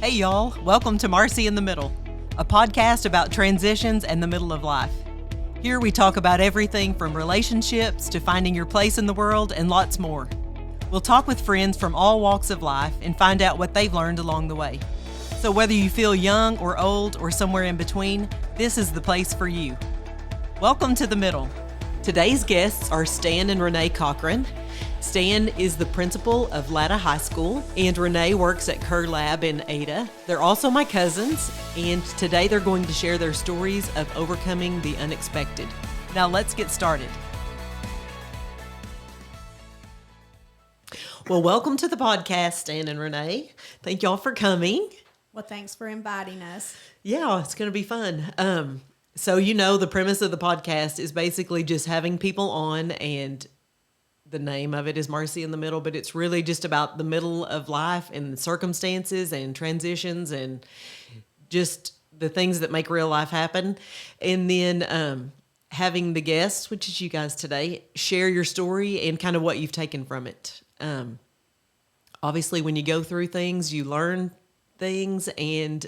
Hey y'all, welcome to Marcy in the Middle, a podcast about transitions and the middle of life. Here we talk about everything from relationships to finding your place in the world and lots more. We'll talk with friends from all walks of life and find out what they've learned along the way. So whether you feel young or old or somewhere in between, this is the place for you. Welcome to the middle. Today's guests are Stan and Renae Cochran. Stan is the principal of Latta High School, and Renae works at Kerr Lab in Ada. They're also my cousins, and today they're going to share their stories of overcoming the unexpected. Now let's get started. Well, welcome to the podcast, Stan and Renae. Thank y'all for coming. Well, thanks for inviting us. Yeah, it's going to be fun. So the premise of the podcast is basically just having people on, and the name of it is Marcy in the Middle, but it's really just about the middle of life and circumstances and transitions and just the things that make real life happen. And then having the guests, which is you guys today, share your story and kind of what you've taken from it. Obviously, when you go through things, you learn things, and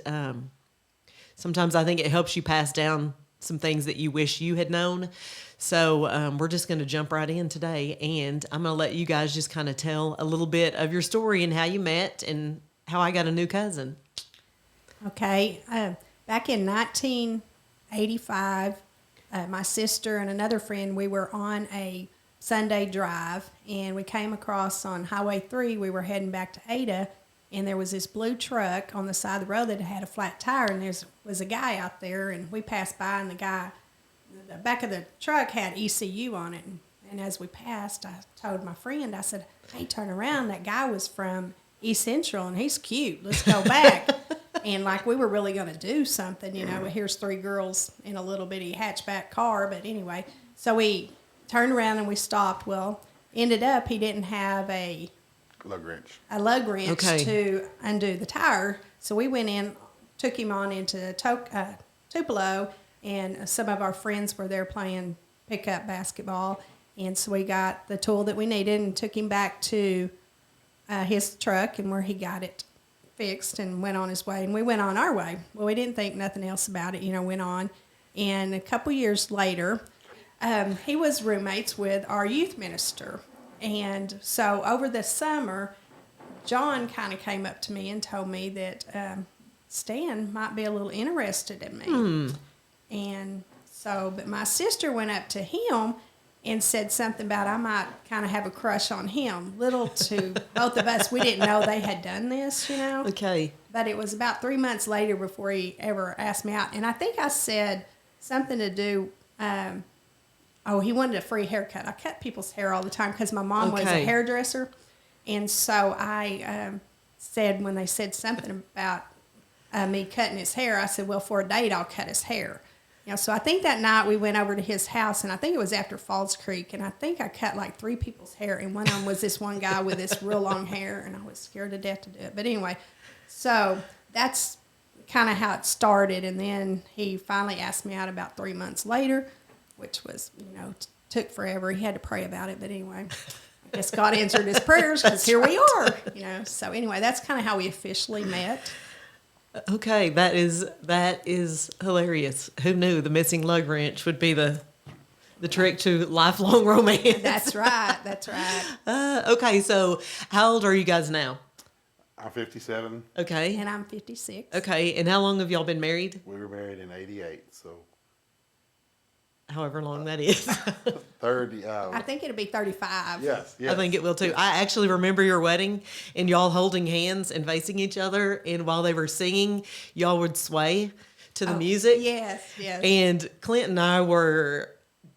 sometimes I think it helps you pass down some things that you wish you had known. So we're just going to jump right in today, and I'm going to let you guys just kind of tell a little bit of your story and how you met and how I got a new cousin. Okay. Back in 1985, my sister and another friend, we were on a Sunday drive, and we came across on Highway 3. We were heading back to Ada, and there was this blue truck on the side of the road that had a flat tire, and there was a guy out there, and we passed by, and the back of the truck had ECU on it. And as we passed, I told my friend, I said, hey, turn around. That guy was from East Central, and he's cute. Let's go back. And like we were really going to do something, here's three girls in a little bitty hatchback car. But anyway, so we turned around and we stopped. Well, ended up he didn't have a lug wrench to undo the tire. So we went in, took him on into Tupelo, and some of our friends were there playing pickup basketball. And so we got the tool that we needed and took him back to his truck and where he got it fixed and went on his way. And we went on our way. Well, we didn't think nothing else about it, went on. And a couple years later, he was roommates with our youth minister. And so over the summer, John kind of came up to me and told me that Stan might be a little interested in me. And so, but my sister went up to him and said something about I might kind of have a crush on him. Little to both of us, we didn't know they had done this, Okay. But it was about 3 months later before he ever asked me out. And I think I said something to do, he wanted a free haircut. I cut people's hair all the time because my mom was a hairdresser. And so I said, when they said something about me cutting his hair, I said, well, for a date, I'll cut his hair. So I think that night we went over to his house, and I think it was after Falls Creek, and I think I cut like 3 people's hair, and one of them was this one guy with this real long hair, and I was scared to death to do it. But anyway, so that's kind of how it started, and then he finally asked me out about 3 months later, which was, took forever. He had to pray about it, but anyway, I guess God answered his prayers because here we are, So anyway, that's kind of how we officially met. Okay, that is hilarious. Who knew the missing lug wrench would be the trick to lifelong romance? That's right. Okay, so how old are you guys now? I'm 57. Okay. And I'm 56. Okay, and how long have y'all been married? We were married in 88, so however long that is. 30. I think it'll be 35. Yes. I think it will too. I actually remember your wedding and y'all holding hands and facing each other, and while they were singing, y'all would sway to the music. Yes. And Clint and I were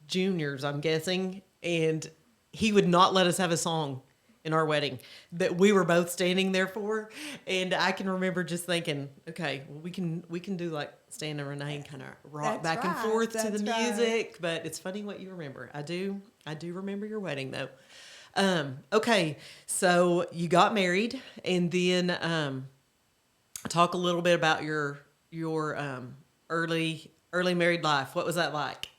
juniors, I'm guessing, and he would not let us have a song in our wedding that we were both standing there for. And I can remember just thinking, okay, well, we can do like Stan and Renae and kind of rock back and forth to the music. But it's funny what you remember. I do remember your wedding though. Okay, so you got married, and then talk a little bit about your early married life. What was that like?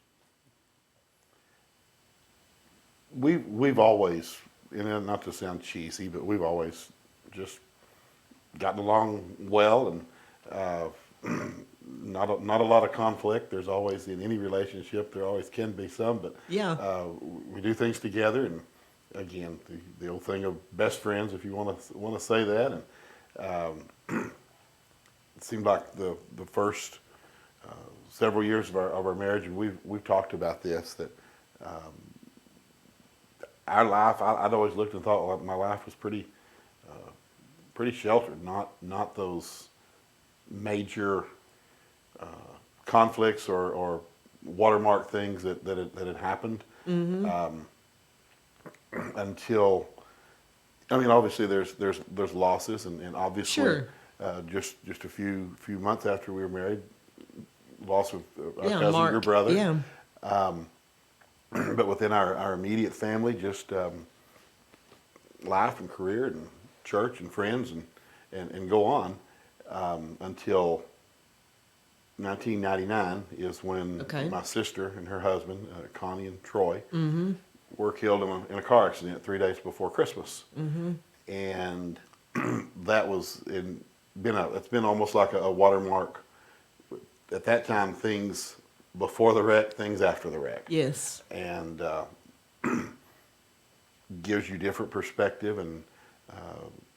We've always, and not to sound cheesy, but we've always just gotten along well, and not a lot of conflict. There's always, in any relationship, there always can be some, but Yeah. we do things together, and again, the old thing of best friends, if you want to say that. And it seemed like the first several years of our marriage, and we've talked about this, that our life, I'd always looked and thought, well, my life was pretty sheltered, not those major conflicts or watermark things that had happened. Until, I mean, obviously there's losses, and obviously Sure. just a few months after we were married, loss of our Yeah, cousin, Mark. your brother. Yeah. But within our immediate family, just life and career and church and friends and go on until 1999 is when Okay. my sister and her husband, Connie and Troy, were killed in a car accident 3 days before Christmas. And that was it's been almost like a watermark. At that time, things before the wreck, things after the wreck. Yes. And gives you different perspective and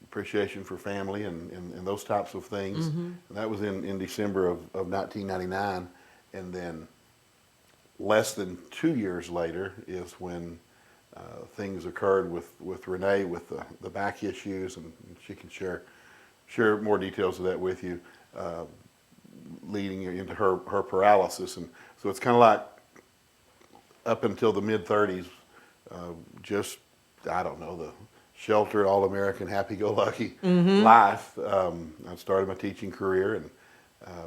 appreciation for family and those types of things. And that was in December of 1999. And then less than 2 years later is when things occurred with Renae with the back issues, and she can share more details of that with you, leading into her paralysis. And so it's kind of like up until the mid-30s, just, I don't know, the sheltered, all-American, happy-go-lucky life. I started my teaching career, and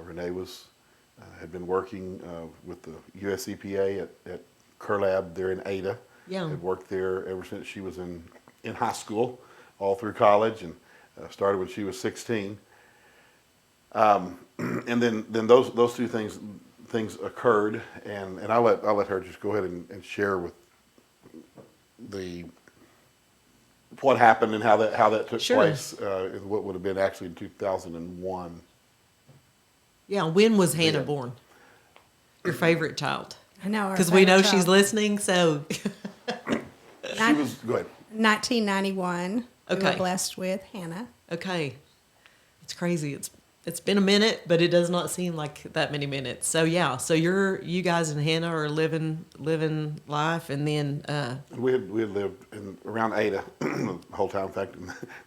Renae had been working with the US EPA at Curlab there in Ada. Yeah. Had worked there ever since she was in high school, all through college, and started when she was 16. And then those two things occurred, and I'll let her just go ahead and share with what happened and how that took Sure. place. What would have been actually in 2001. Yeah. When was Hannah Yeah. born? Your favorite child? I know. our Because we know favorite she's child. listening. So She was, go ahead. 1991. We Okay. were blessed with Hannah. okay, it's crazy. It's been a minute, but it does not seem like that many minutes. So yeah. So you guys and Hannah are living life, and then We had lived around Ada the whole time. In fact,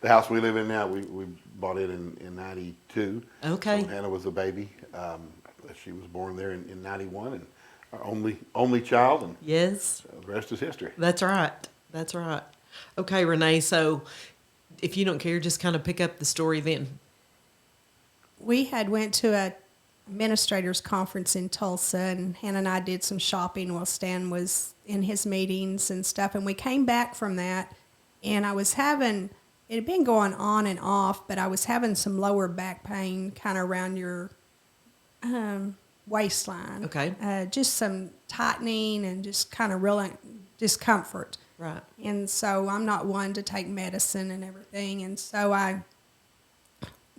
the house we live in now, we bought it in 92. Okay. So Hannah was a baby. She was born there in 91, and our only child, and yes. the rest is history. That's right. That's right. Okay, Renae. So, if you don't care, just kind of pick up the story then. We had went to a administrators conference in Tulsa, and Hannah and I did some shopping while Stan was in his meetings and stuff. And we came back from that, and it had been going on and off, but I was having some lower back pain kind of around your waistline. Okay. Just some tightening and just kind of real discomfort. Right. And so I'm not one to take medicine and everything. And so I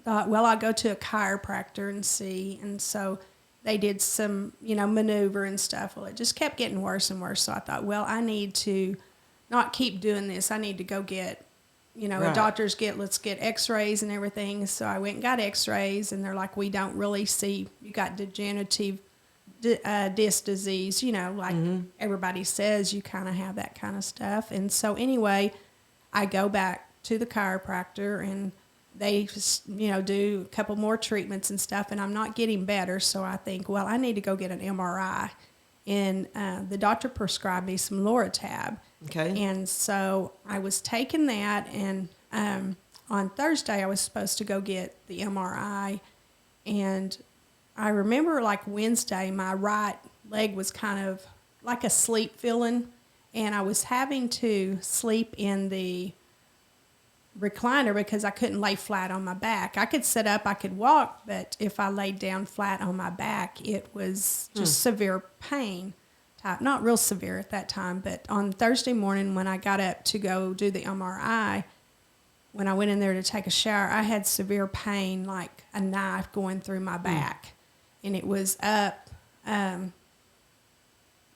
thought, well, I'll go to a chiropractor and see. And so they did some, maneuver and stuff. Well, it just kept getting worse and worse. So I thought, well, I need to not keep doing this. I need to go get, Right. let's get x-rays and everything. So I went and got x-rays, and they're like, we don't really see, you got degenerative disc disease, like everybody says you kind of have that kind of stuff. And so anyway, I go back to the chiropractor, and they just, do a couple more treatments and stuff, and I'm not getting better. So I think, well, I need to go get an MRI. And the doctor prescribed me some Loratab. Okay. And so I was taking that, and on Thursday I was supposed to go get the MRI. And I remember like Wednesday, my right leg was kind of like a sleep feeling, and I was having to sleep in the recliner because I couldn't lay flat on my back. I could sit up, I could walk, but if I laid down flat on my back, it was just severe pain type. Not real severe at that time, but on Thursday morning when I got up to go do the MRI, when I went in there to take a shower, I had severe pain, like a knife going through my back. And it was up,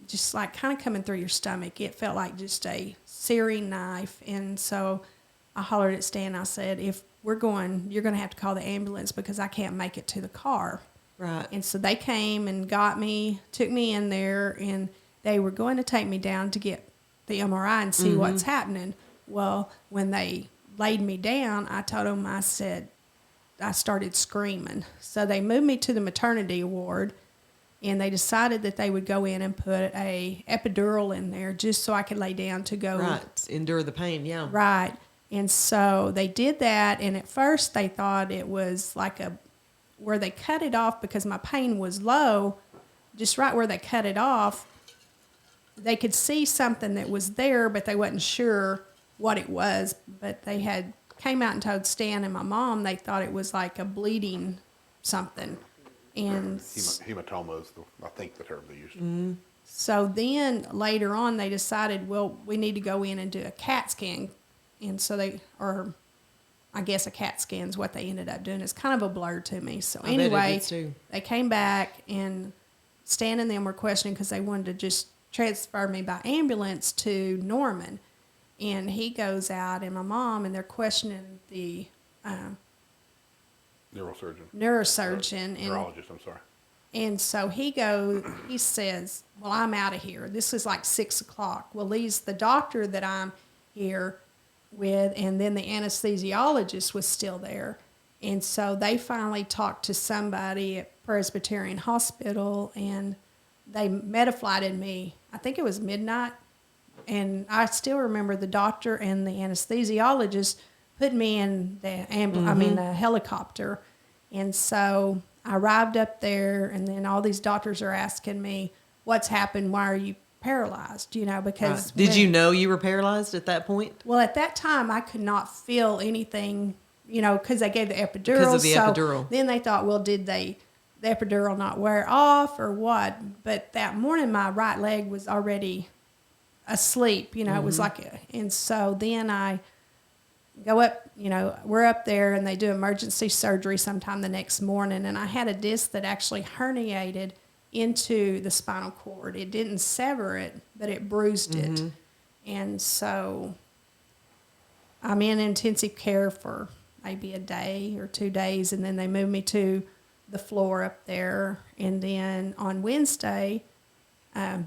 just like kind of coming through your stomach. It felt like just a searing knife. And so I hollered at Stan. I said, if we're going, you're going to have to call the ambulance because I can't make it to the car. Right. And so they came and got me, took me in there, and they were going to take me down to get the MRI and see what's happening. Well, when they laid me down, I told them, I said, I started screaming. So they moved me to the maternity ward, and they decided that they would go in and put a epidural in there just so I could lay down to go. Right. Endure the pain. Yeah. Right. And so they did that, and at first they thought it was like where they cut it off because my pain was low, just right where they cut it off. They could see something that was there, but they wasn't sure what it was. But they had came out and told Stan and my mom they thought it was like a bleeding something. And Hematoma is I think the term they used. so then later on they decided, well, we need to go in and do a CAT scan. And so I guess a CAT scan is what they ended up doing. It's kind of a blur to me. So I bet it anyway, is too. they came back and Stan and them were questioning because they wanted to just transfer me by ambulance to Norman. And he goes out and my mom, and they're questioning the neurosurgeon. And Neurologist, I'm sorry. and so he says, well, I'm out of here. This is like 6:00. Well, he's the doctor that I'm here with, and then the anesthesiologist was still there. And so they finally talked to somebody at Presbyterian Hospital, and they metaflighted me. I think it was midnight. And I still remember the doctor and the anesthesiologist put me in the helicopter. And so I arrived up there, and then all these doctors are asking me, what's happened? Why are you paralyzed? Because... Did you know you were paralyzed at that point? Well, at that time, I could not feel anything, because they gave the epidural. Because of the epidural. Then they thought, well, did the epidural not wear off or what? But that morning, my right leg was already asleep. It was and so then I go up, we're up there and they do emergency surgery sometime the next morning. And I had a disc that actually herniated into the spinal cord. It didn't sever it, but it bruised it. And so I'm in intensive care for maybe a day or 2 days. And then they moved me to the floor up there. And then on Wednesday,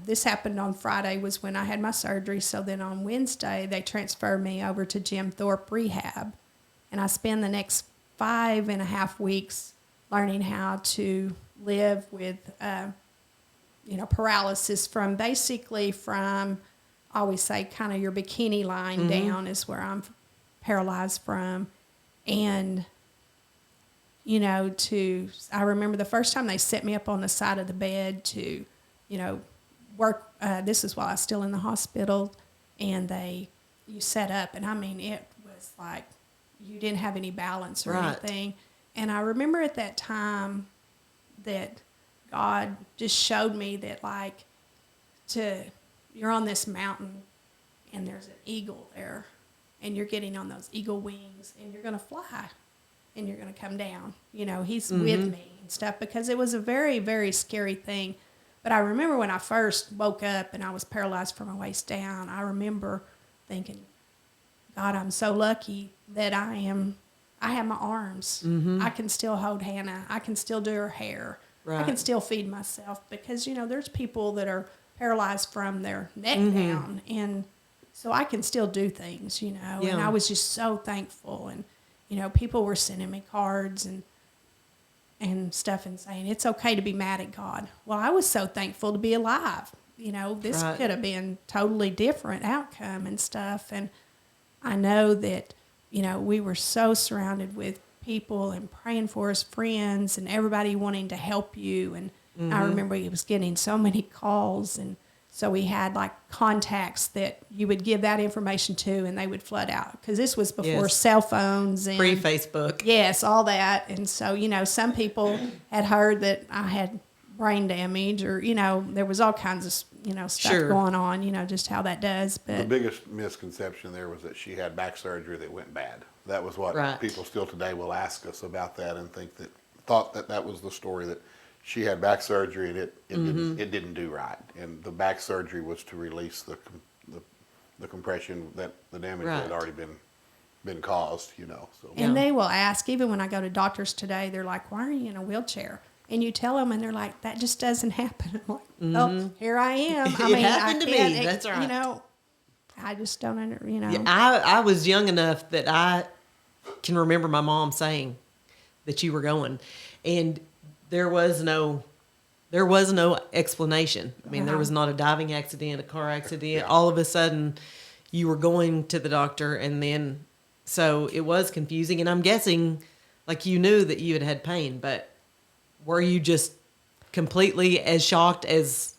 this happened on Friday was when I had my surgery. So then on Wednesday, they transferred me over to Jim Thorpe Rehab. And I spent the next 5.5 weeks learning how to live with, paralysis from, I always say kind of your bikini line down is where I'm paralyzed from. And, I remember the first time they set me up on the side of the bed to, work. This is while I was still in the hospital, and you set up, and I mean, it was like you didn't have any balance or anything. And I remember at that time that God just showed me that you're on this mountain, and there's an eagle there, and you're getting on those eagle wings, and you're going to fly, and you're going to come down. He's with me and stuff, because it was a very, very scary thing. But I remember when I first woke up and I was paralyzed from my waist down, I remember thinking, God, I'm so lucky that I have my arms. I can still hold Hannah. I can still do her hair. I can still feed myself, because, there's people that are paralyzed from their neck down. And so I can still do things, Yeah. And I was just so thankful. And, people were sending me cards and stuff and saying, it's okay to be mad at God. Well, I was so thankful to be alive. This could have been totally different outcome and stuff. And I know that, we were so surrounded with people and praying for us, friends, and everybody wanting to help you. And I remember he was getting so many calls. And so we had contacts that you would give that information to, and they would flood out, because this was before cell phones and Pre-Facebook. Yes, all that. And so, some people had heard that I had brain damage, or, there was all kinds of, stuff going on, just how that does. But the biggest misconception there was that she had back surgery that went bad. That was what Right. people still today will ask us about that and thought that was the story, that she had back surgery and it didn't do right, and the back surgery was to release the compression, that the damage that had Right. already been caused, So And Yeah. they will ask, even when I go to doctors today, they're like, "Why are you in a wheelchair?" And you tell them, and they're like, "That just doesn't happen." I'm like, "Oh, here I am." I It mean, happened I to me. can't, That's right. I just don't under, Yeah, I was young enough that I can remember my mom saying that you were going, and there was no explanation. I mean, there was not a diving accident, a car accident. Yeah. All of a sudden, you were going to the doctor, and then so it was confusing. And I'm guessing, like, you knew that you had had pain, but were you just completely as shocked as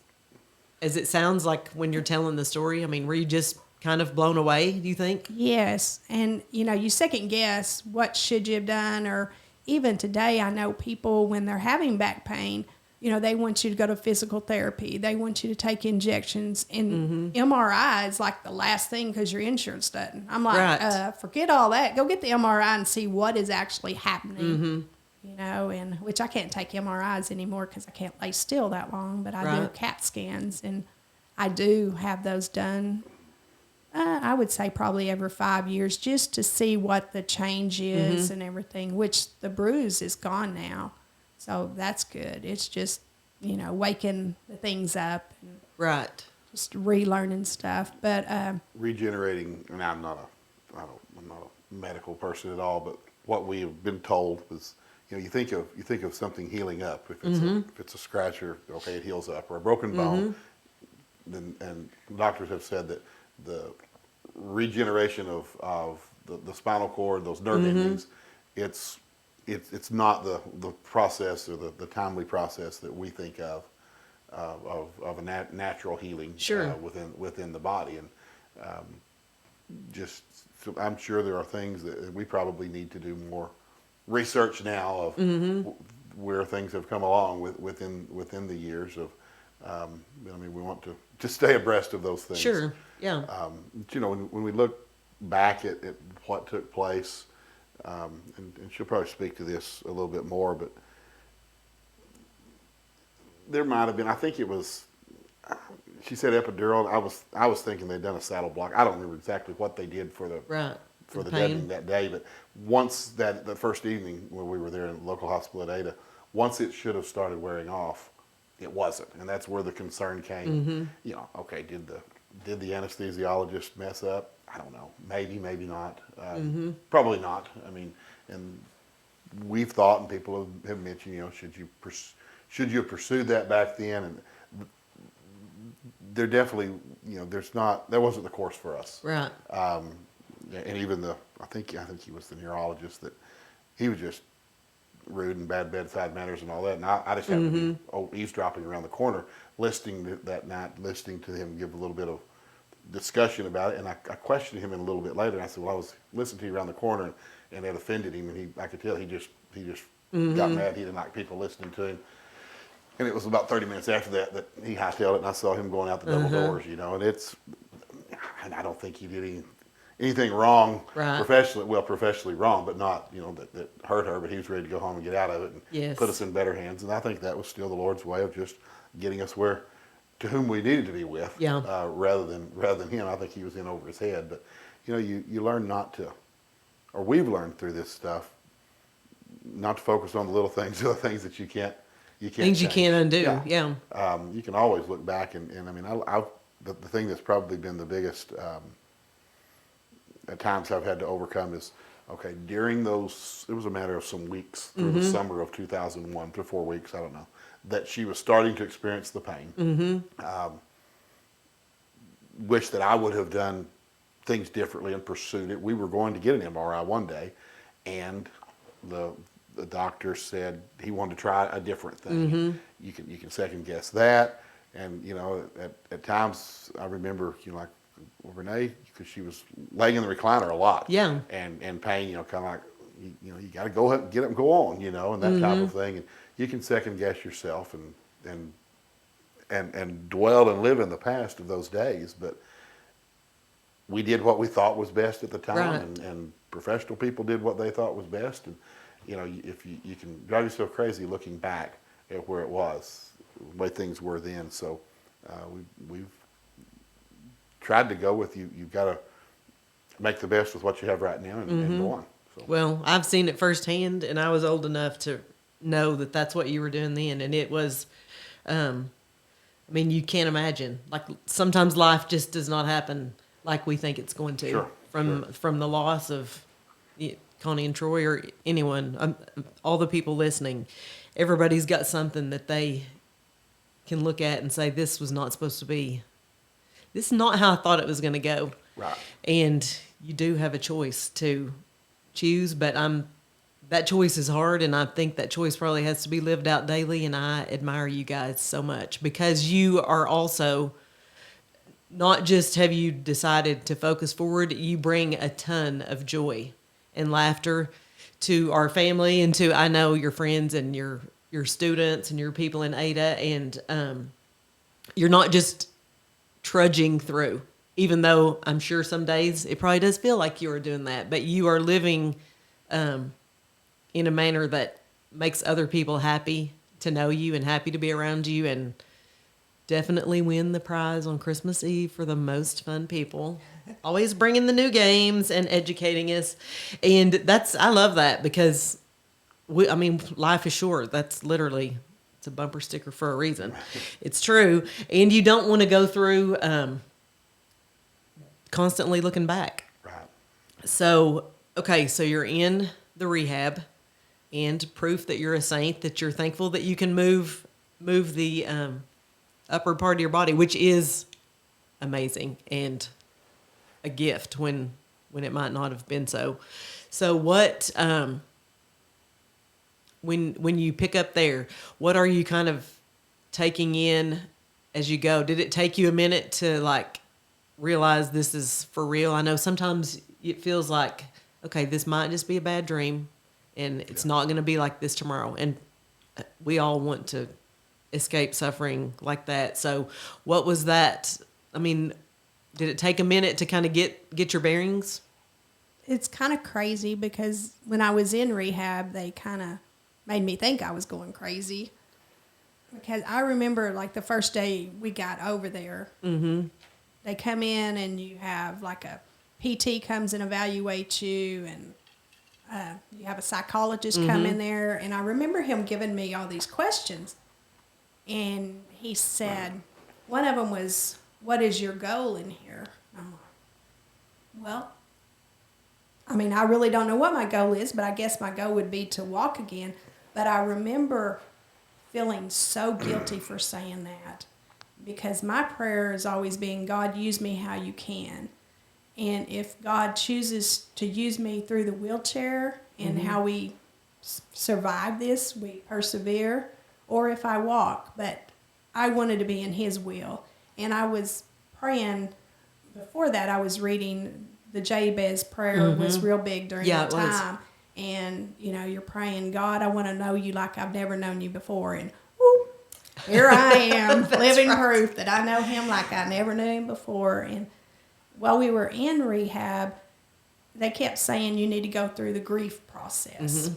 it sounds like when you're telling the story? I mean, were you just kind of blown away, do you think? Yes, and you second guess what should you have done, or even today, I know people when they're having back pain, they want you to go to physical therapy, they want you to take injections, and MRI is like the last thing because your insurance doesn't. I'm like, Right. forget all that. Go get the MRI and see what is actually happening. And which I can't take MRIs anymore because I can't lay still that long, but I do Right. CAT scans, and I do have those done. I would say probably every 5 years, just to see what the change is and everything, which the bruise is gone now. So that's good. It's just, waking the things up and Right. just relearning stuff. But regenerating, and I'm not a medical person at all, but what we have been told is, you think of something healing up. If it's a scratch, or okay, it heals up, or a broken bone, then, and doctors have said that the regeneration of the spinal cord, those nerve endings, it's not the process, or the timely process that we think of a natural healing, Sure. within the body. And just, so I'm sure there are things that we probably need to do more research now of where things have come along within the years of. I mean, we want to stay abreast of those things. Sure. Yeah. When we look back at what took place, and she'll probably speak to this a little bit more, but there might have been, I think it was, she said epidural. I was thinking they'd done a saddle block. I don't remember exactly what they did for the Right. deadening pain. that day, but once that first evening when we were there in the local hospital at Ada, once it should have started wearing off, it wasn't, and that's where the concern came. Okay, did the anesthesiologist mess up? I don't know. Maybe not. Probably not. I mean, and we've thought, and people have mentioned, should you have pursued that back then? And there definitely, there wasn't the course for us. Right. And even I think he was the neurologist, that he was just rude and bad bedside manners and all that. And I just happened to be eavesdropping around the corner, listening that night, listening to him give a little bit of discussion about it. And I questioned him a little bit later. And I said, well, I was listening to you around the corner, and it offended him. And I could tell he just got mad. He didn't like people listening to him. And it was about 30 minutes after that he hightailed it, and I saw him going out the double doors, and I don't think he did anything wrong, Right. professionally wrong, but not, that hurt her, but he was ready to go home and get out of it and Yes. put us in better hands. And I think that was still the Lord's way of just getting us to whom we needed to be with, Yeah. rather than him. I think he was in over his head, but you learn not to, or we've learned through this stuff, not to focus on the little things, the things that you can't Things you change. can't undo. Yeah. You can always look back, and I mean, the thing that's probably been the biggest at times I've had to overcome is, okay, during those, it was a matter of some weeks through the summer of 2001, 3 or 4 weeks, I don't know, that she was starting to experience the pain. Wish that I would have done things differently and pursued it. We were going to get an MRI one day, and the doctor said he wanted to try a different thing. You can second guess that, and at times I remember like Renae, because she was laying in the recliner a lot, Yeah. and pain, kind of like you got to go ahead and get up and go on, and that type of thing, and you can second guess yourself and dwell and live in the past of those days, but we did what we thought was best at the time, Right. and professional people did what they thought was best. And if you can drive yourself crazy looking back at where it was, the way things were then. So we've tried to go with you. You've got to make the best with what you have right now and go on. So. Well, I've seen it firsthand, and I was old enough to know that that's what you were doing then, and it was. I mean, you can't imagine. Like sometimes life just does not happen like we think it's going to. Sure, From the loss of Connie and Troy or anyone, all the people listening, everybody's got something that they can look at and say, "This was not supposed to be. This is not how I thought it was going to go." Right. And you do have a choice to choose, but that choice is hard, and I think that choice probably has to be lived out daily, and I admire you guys so much because you are also not just have you decided to focus forward, you bring a ton of joy and laughter to our family and to, I know, your friends and your students and your people in Ada, and you're not just trudging through, even though I'm sure some days it probably does feel like you are doing that, but you are living in a manner that makes other people happy to know you and happy to be around you, and definitely win the prize on Christmas Eve for the most fun people. Always bringing the new games and educating us. And I love that because life is short. That's literally, it's a bumper sticker for a reason. It's true. And you don't want to go through constantly looking back. Right. So, okay, so you're in the rehab, and proof that you're a saint, that you're thankful that you can move the upper part of your body, which is amazing and a gift when it might not have been so. So what when you pick up there, what are you kind of taking in as you go? Did it take you a minute to like realize this is for real? I know sometimes it feels like, okay, this might just be a bad dream, and it's not going to be like this tomorrow. And we all want to escape suffering like that. So what was that? I mean, did it take a minute to kind of get your bearings? It's kind of crazy because when I was in rehab, they kind of made me think I was going crazy. Because I remember like the first day we got over there, they come in and you have like a PT comes and evaluates you, and you have a psychologist come in there. And I remember him giving me all these questions. And he said, one of them was, "What is your goal in here?" I'm like, well, I mean, I really don't know what my goal is, but I guess my goal would be to walk again. But I remember feeling so guilty for saying that, because my prayer is always being, God, use me how you can. And if God chooses to use me through the wheelchair and how we survive this, we persevere, or if I walk. But I wanted to be in his will. And I was praying, before that I was reading the Jabez prayer was real big during that time. And, you're praying, God, I want to know you like I've never known you before. And here I am, living proof that I know him like I never knew him before. And while we were in rehab, they kept saying you need to go through the grief process.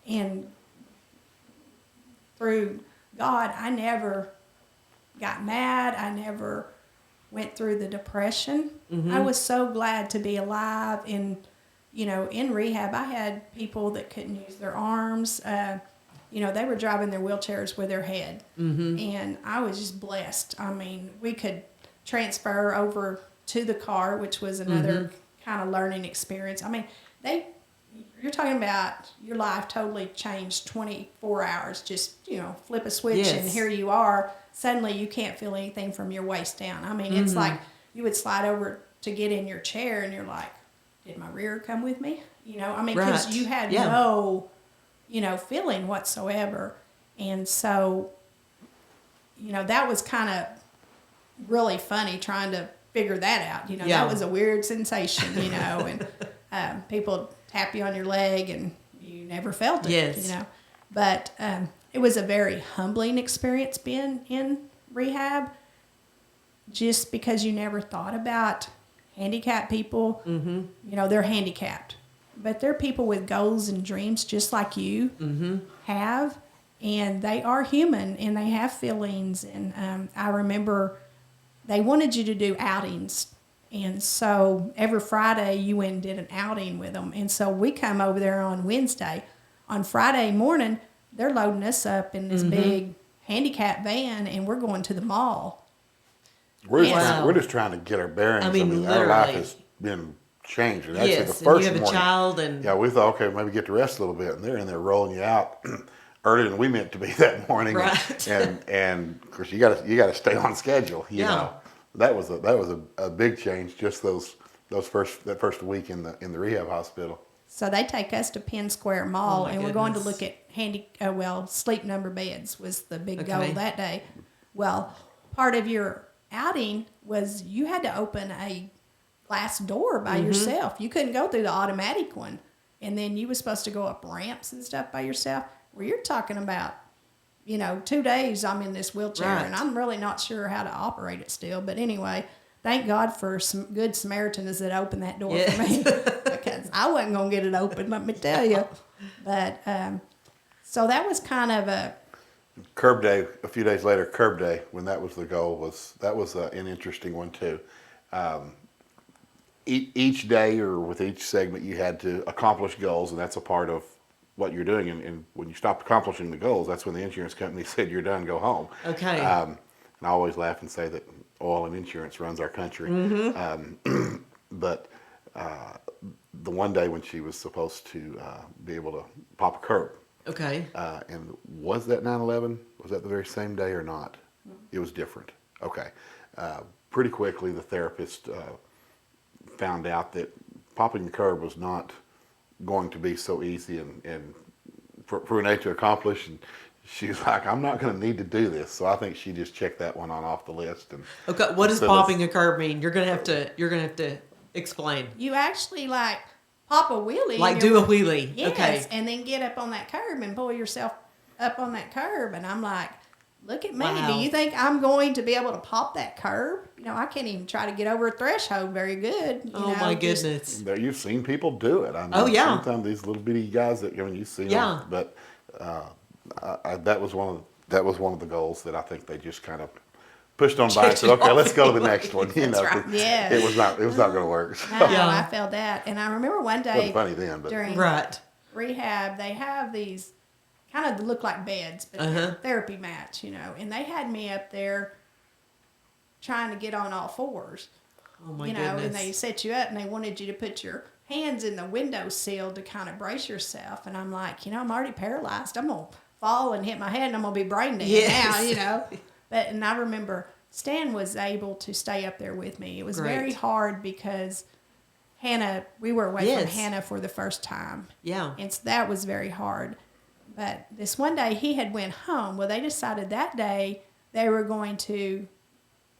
And through God, I never got mad. I never went through the depression. I was so glad to be alive. And, in rehab, I had people that couldn't use their arms. They were driving their wheelchairs with their head. And I was just blessed. I mean, we could transfer over to the car, which was another kind of learning experience. I mean, you're talking about your life totally changed 24 hours. Just, flip a switch and here you are. Suddenly you can't feel anything from your waist down. I mean, it's like you would slide over to get in your chair and you're like, did my rear come with me? Because you had no, feeling whatsoever. And so, that was kind of really funny trying to figure that out. That was a weird sensation, and people tap you on your leg and you never felt it, But it was a very humbling experience being in rehab, just because you never thought about handicapped people, they're handicapped, but they're people with goals and dreams just like you have, and they are human and they have feelings. And I remember they wanted you to do outings. And so every Friday you went and did an outing with them. And so we come over there on Wednesday. On Friday morning, they're loading us up in this big handicap van, and we're going to the mall. We're Wow. just trying to get our bearings. I mean, our life literally. has been changed. And actually, Yes, the and first you have a morning, child, and yeah, we thought, okay, maybe get to rest a little bit, and they're in there rolling you out earlier than we meant to be that morning. Right. And of course, you got to stay on schedule. You Yeah. know, that was a big change. Just that first week in the rehab hospital. So they take us to Penn Square Mall, Oh, my and we're going to goodness. look at sleep number beds was the big goal Okay. that day. Well, part of your outing was you had to open a glass door by yourself. You couldn't go through the automatic one. And then you were supposed to go up ramps and stuff by yourself. Well, you're talking about, 2 days I'm in this wheelchair, Right. and I'm really not sure how to operate it still. But anyway, thank God for some good Samaritans that opened that door for me, because I wasn't going to get it open, let me tell you. But so that was kind of a Curb day, a few days later, curb day, when that was the goal, was an interesting one too. Each day or with each segment, you had to accomplish goals, and that's a part of what you're doing. And when you stopped accomplishing the goals, that's when the insurance company said, you're done, go home. Okay. And I always laugh and say that oil and insurance runs our country. But the one day when she was supposed to be able to pop a curb, okay. and was that 9/11? Was that the very same day or not? It was different. Okay. Pretty quickly, the therapist found out that popping the curb was not going to be so easy and for Renae to accomplish. And she's like, I'm not going to need to do this. So I think she just checked that one off the list. And Okay. What does so popping a curb mean? You're gonna have to explain. you actually like pop a wheelie. Like and do you're- a wheelie. Yes, Okay. and then get up on that curb and pull yourself up on that curb. And I'm like, look at me. Wow. Do you think I'm going to be able to pop that curb? I can't even try to get over a threshold very good. Oh my goodness. there, you've seen people do it. I mean, Oh, yeah. Sometimes these little bitty guys that you see Yeah. them. But that was one of the goals that I think they just kind of pushed on by and said, okay, let's go to the next one. That's right. 'cause Yes. it was not going to work. So, No, Yeah. I felt that. And I remember one it wasn't day funny then, but during Right. rehab, they have these kind of look like beds, but they're therapy mats, and they had me up there trying to get on all fours. Oh my and goodness. they set you up and they wanted you to put your hands in the windowsill to kind of brace yourself. And I'm like, I'm already paralyzed. I'm going to fall and hit my head and I'm going to be brain dead Yes. now, and I remember Stan was able to stay up there with me. It was very Great. hard because we were away from Yes. Hannah for the first time. Yeah. And so that was very hard. But this one day he had went home. Well, they decided that day they were going to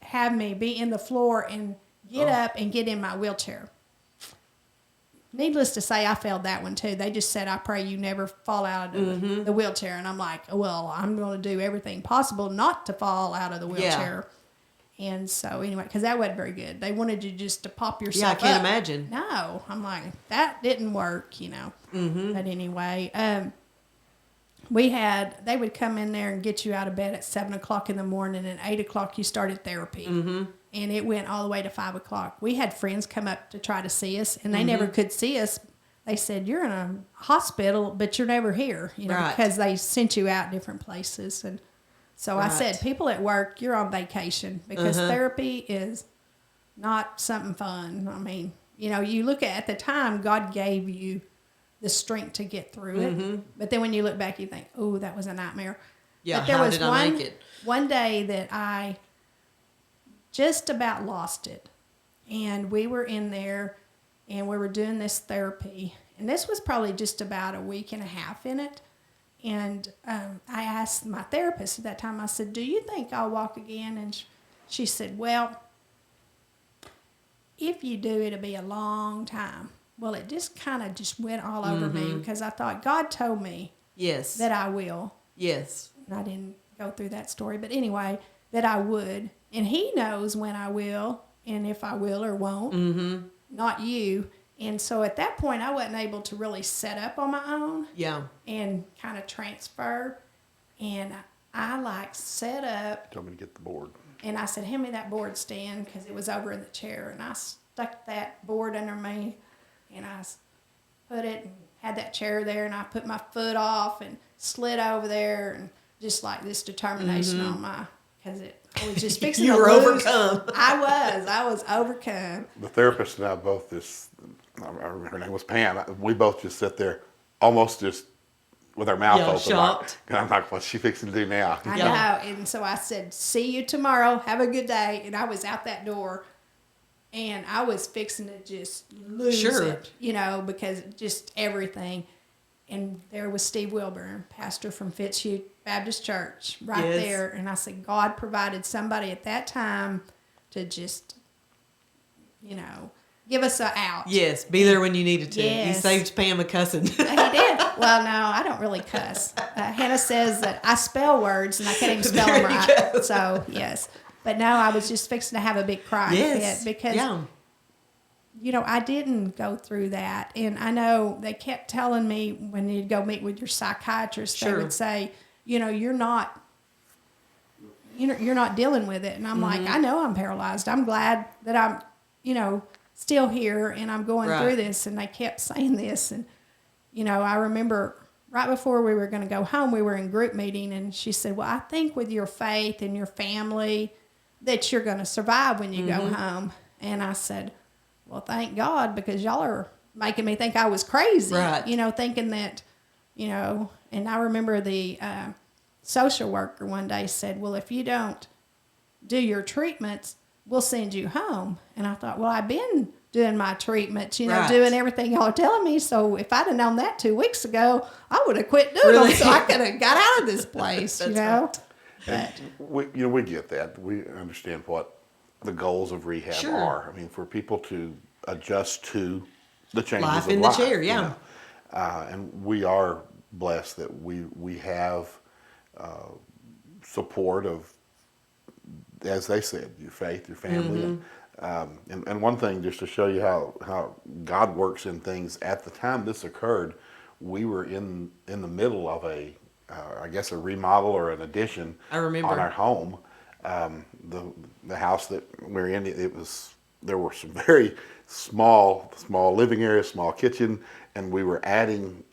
have me be in the floor and get up and get in my wheelchair. Needless to say, I failed that one too. They just said, I pray you never fall out of the wheelchair. And I'm like, well, I'm going to do everything possible not to fall out of the wheelchair. And so anyway, because that wasn't very good. They wanted you just to pop yourself Yeah, I can't up. imagine. No, I'm like, that didn't work, But anyway, they would come in there and get you out of bed at 7:00 in the morning, and 8:00 you started therapy. And it went all the way to 5:00. We had friends come up to try to see us, and they never could see us. They said, you're in a hospital, but you're never here, Right. because they sent you out different places. And so I Right. said, people at work, you're on vacation, because therapy is not something fun. I mean, you look at the time, God gave you the strength to get through it. But then when you look back, you think, oh, that was a nightmare. Yeah, But there how was did I make it? one day that I just about lost it. And we were in there and we were doing this therapy. And this was probably just about a week and a half in it. And I asked my therapist at that time, I said, do you think I'll walk again? And she said, well, if you do, it'll be a long time. Well, it just kind of just went all over me because I thought God told me Yes. that I will. Yes. And I didn't go through that story, but anyway, that I would. And he knows when I will, and if I will or won't, not you. And so at that point, I wasn't able to really set up on my own Yeah. and kind of transfer. And I like set up, Told me to get the board. and I said, hand me that board stand, because it was over in the chair. And I stuck that board under me, and I put it and had that chair there, and I put my foot off and slid over there, and just like this determination on my, because I was just fixing You to were lose. overcome. I was overcome. The therapist and I both just, her name was Pam, we both just sit there almost just with our mouth Yeah, open. shocked. And I'm like, what's she fixing to do now? I Yeah. know. And so I said, see you tomorrow. Have a good day. And I was out that door, and I was fixing to just lose Sure. it, because just everything. And there was Steve Wilburn, pastor from Fitzhugh Baptist Church, right Yes. there. And I said, God provided somebody at that time to just, give us a out. Yes, be there when you needed to. Yes. You saved Pam a cussing. He did. Well, no, I don't really cuss. Hannah says that I spell words and I can't even spell There them you right. go. So, yes. But no, I was just fixing to have a big cry Yes. fit because, Yeah. I didn't go through that. And I know they kept telling me when you'd go meet with your psychiatrist, Sure. they would say, you're not dealing with it. And I'm like, I know I'm paralyzed. I'm glad that I'm, still here and I'm going Right. through this. And they kept saying this. And, I remember right before we were going to go home, we were in group meeting, and she said, well, I think with your faith and your family that you're going to survive when you go home. And I said, well, thank God, because y'all are making me think I was crazy, Right. Thinking that, and I remember the social worker one day said, well, if you don't do your treatments, we'll send you home. And I thought, well, I've been doing my treatments, Right. doing everything y'all are telling me. So if I'd have known that 2 weeks ago, I would have quit doing Really? them so I could have got out of this place, That's right. But We get that. We understand what the goals of rehab Sure. are. I mean, for people to adjust to the changes Life of in the life, chair, yeah. And we are blessed that we have support of, as they said, your faith, your family. And one thing, just to show you how God works in things, at the time this occurred, we were in the middle of a remodel or an addition I remember. on our home. The house that we're in, there were some very small living areas, small kitchen, and we were adding,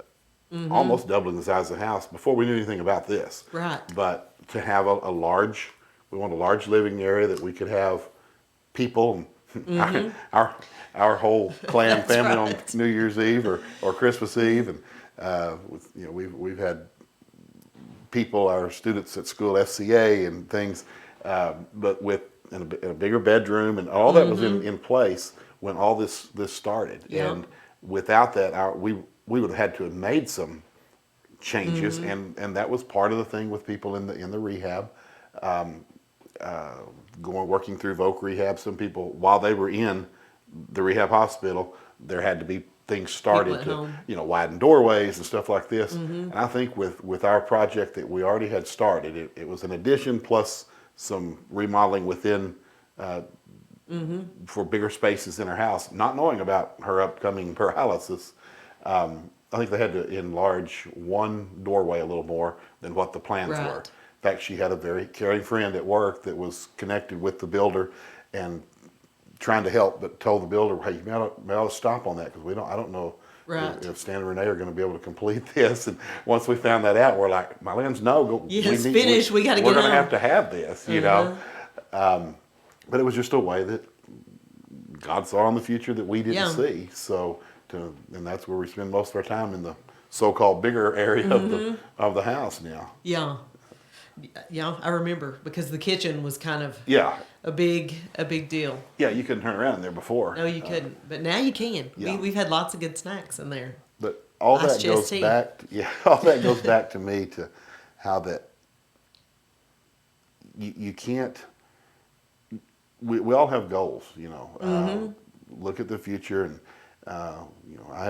almost doubling the size of the house before we knew anything about this. Right. But to have we want a large living area that we could have people, our whole clan That's family right. on New Year's Eve or Christmas Eve, and we've had people, our students at school, FCA and things, but in a bigger bedroom, and all that was in place when all this started. Yep. And without that, we would have had to have made some changes, and that was part of the thing with people in the rehab, working through voc rehab. Some people, while they were in the rehab hospital, there had to be things started People at to widen doorways and stuff like this. And I think with our project that we already had started, it was an addition plus some remodeling within for bigger spaces in her house, not knowing about her upcoming paralysis. I think they had to enlarge one doorway a little more than what the plans Right. were. In fact, she had a very caring friend at work that was connected with the builder and trying to help, but told the builder, "Hey, you may ought to stop on that, because I don't know Right. if Stan and Renae are going to be able to complete this." And once we found that out, we're like, "Marlene's, no, go. Yes, finish. We gotta We're get going to on." have this, you know." But it was just a way that God saw in the future that we didn't Yeah. see. So, and that's where we spend most of our time, in the so-called bigger area of the house now. Yeah. Yeah, I remember, because the kitchen was kind of Yeah, a big deal. yeah, you couldn't turn around in there before. No, you couldn't, but now you can. Yeah. We've had lots of good snacks in there. But all Ice that chest goes tea. back. All that goes back to me, to how that you can't. We all have goals, look at the future, and I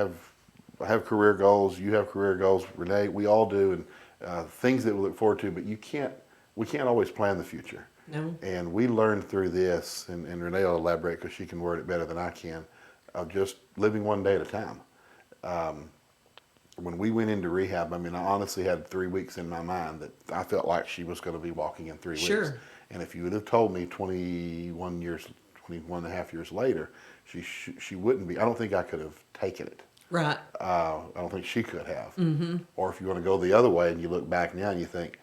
have career goals. You have career goals, Renae. We all do, and things that we look forward to. But we can't always plan the future. No. And we learned through this, and Renae will elaborate because she can word it better than I can, of just living one day at a time. When we went into rehab, I mean, I honestly had 3 weeks in my mind that I felt like she was going to be walking in 3 weeks. Sure. And if you would have told me 21 and a half years later, she wouldn't be. I don't think I could have taken it. Right. I don't think she could have. Mm-hmm. Or if you want to go the other way and you look back now and you think,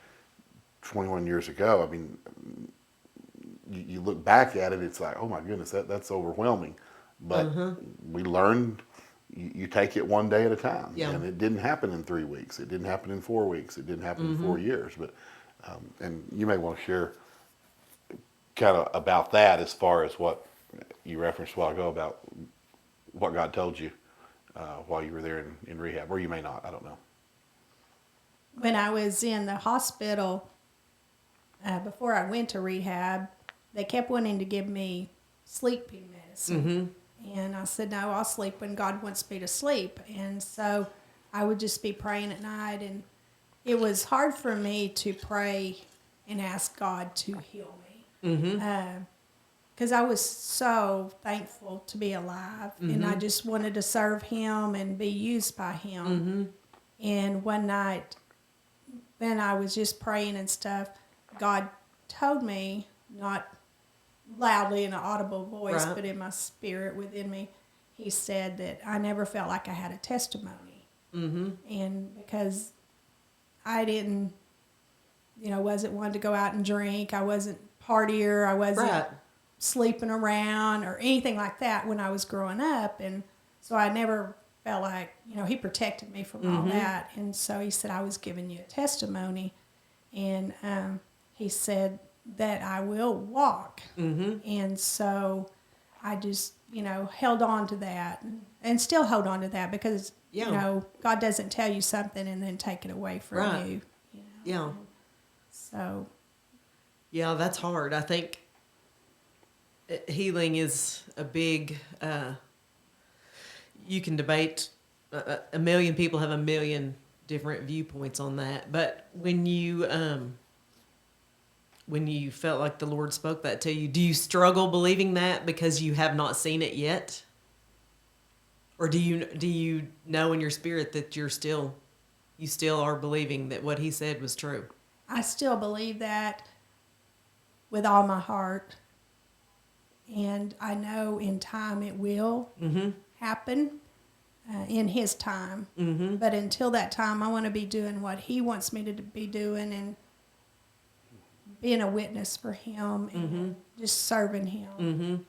21 years ago, I mean, you look back at it, it's like, oh my goodness, that's overwhelming. But we learned you take it one day at a time. Yeah. And it didn't happen in 3 weeks. It didn't happen in 4 weeks. It didn't happen in 4 years. But and you may want to share kind of about that as far as what you referenced a while ago about what God told you while you were there in rehab, or you may not. I don't know. When I was in the hospital, before I went to rehab, they kept wanting to give me sleeping medicine. And I said, no, I'll sleep when God wants me to sleep. And so I would just be praying at night. And it was hard for me to pray and ask God to heal me. Because I was so thankful to be alive. And I just wanted to serve Him and be used by Him. And one night, when I was just praying and stuff, God told me, not loudly in an audible voice, Right. but in my spirit within me, He said that I never felt like I had a testimony. And because I didn't, wasn't one to go out and drink, I wasn't partier, I wasn't Right. sleeping around or anything like that when I was growing up. And so I never felt like, He protected me from all that. And so He said, I was giving you a testimony. And He said that I will walk. And so I just, held on to that and still hold on to that because, God doesn't tell you something and then take it away from Right. you. Yeah. So, Yeah, that's hard. I think healing is a big, you can debate, a million people have a million different viewpoints on that. But when you felt like the Lord spoke that to you, do you struggle believing that because you have not seen it yet? Or do you know in your spirit that you still are believing that what He said was true? I still believe that with all my heart. And I know in time it will happen in His time. But until that time, I want to be doing what He wants me to be doing and being a witness for Him and just serving Him.